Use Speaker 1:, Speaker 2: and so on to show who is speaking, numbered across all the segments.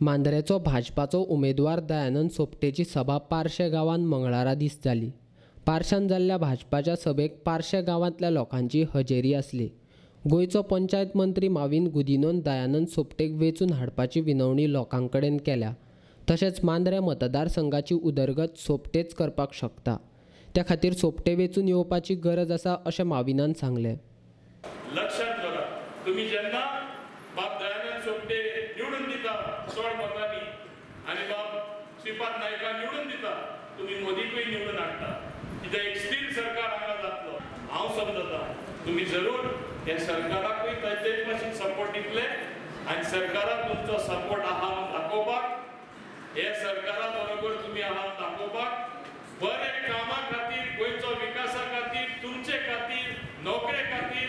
Speaker 1: मांद्रेचो भाजपाचो उमेदवार दयानंद सोपटेची सभा पार्शे गांवांत मंगळारा दीस जाली। पार्शान जाल्ल्या भाजपाच्या सभेक पार्शे गांवांतल्या लोकांची हजेरी आसली। गोंयचो पंचायत मंत्री माविन गुदिन्होन दयानंद सोपटेक वेंचून हाडपाची विनवणी लोकांकडेन केल्या। तशेंच मांद्रे मतदारसंघाची उदरगत सोपटेच करपाक शकता, त्या खातीर सोपटे वेंचून येवपाची गरज आसा अशें माविनान सांगलें।
Speaker 2: लक्षात दवरा, तुम्ही जेन्ना बाब दयानंद सोपटे निवडून दिता चड मतांनी आनी बाब श्रीपाद नायका निवडून दिता, तुम्ही मोदीकूय निवडून हाडटा, कित्याक एक स्थिर सरकार हांगा जातलो। हांव समजता तुम्ही जरूर ह्या सरकाराकूय तेच भाशेन सपोर्ट दितले आनी सरकाराक तुमचो सपोर्ट आहा म्हूण दाखोवपाक, हे सरकारा बरोबर तुम्ही आहा म्हूण दाखोवपाक, बरे कामा खातीर, गोंयचो विकासा खातीर, तुमचे खातीर, नोकरे खातीर,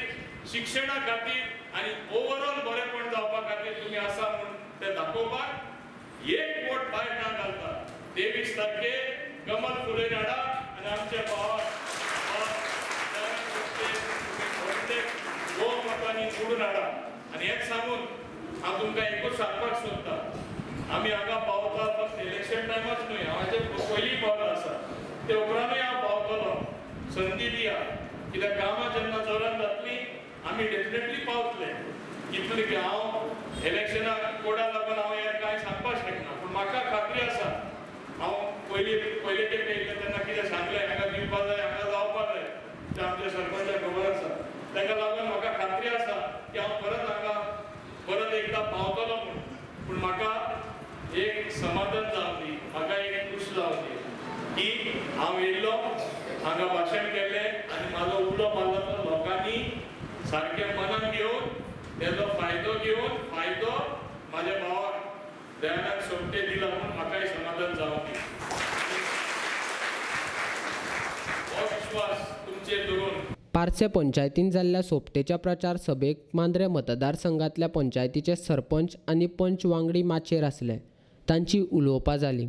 Speaker 2: शिक्षणा खातीर आनी ओवरऑल बरेपण जावपा खातीर तुम्ही आसा म्हूण ते दाखोवपाक एक वोट भायर ना घालता। 23 तारखेक कमल फुलेन हाडा आनी आमच्या भावाक मतांनी निवडून हाडा। आनी हेच सांगून हांव तुमकां एकूच सांगपाक सोदता, आमी हांगा पावता फक्त इलेक्शन टायमाच न्हय, हांव पयलीं पावलो आसा, ते उपरांतूय हांव पावतलो। संदी दिया, कित्याक कामां जेन्ना जोरान जातलीं आमी डेफिनेटली पावतले। इतलें की हांव इलेक्शनाक कोडा लागून हांव हें कांय सांगपाक शकना, पूण म्हाका खात्री आसा, हांव पयले खेपे येयल्ले तेन्ना कितें सांगलें, हांगा दिवपा जाय, हांगा जावपा जाय, तें आमच्या सरपंचाक खबर आसा। ताका लागून म्हाका खात्री आसा की हांव परत एकदां पावतलो म्हूण। पूण म्हाका एक समाधान जावं दी, म्हाका एक खूश जावं दी की हांव येयल्लो, हांगा भाशण केलें आनी म्हाजो उलो मारलो तो लोकांनी सारकें मनान घेवन, तेजो फायदो घेवन म्हाज्या भावाक दयानंद सोपटे दिला म्हूण म्हाकाय समाधान जावं दी। हो विश्वास तुमचेर दवरून
Speaker 1: पार्से पंचायतीन जाल्ल्या सोपटेच्या प्रचार सभेक मांद्रे मतदारसंघातल्या पंचायतीचे सरपंच आनी पंच वांगडी माचयेर आसले। तांची उलोवपां जालीं।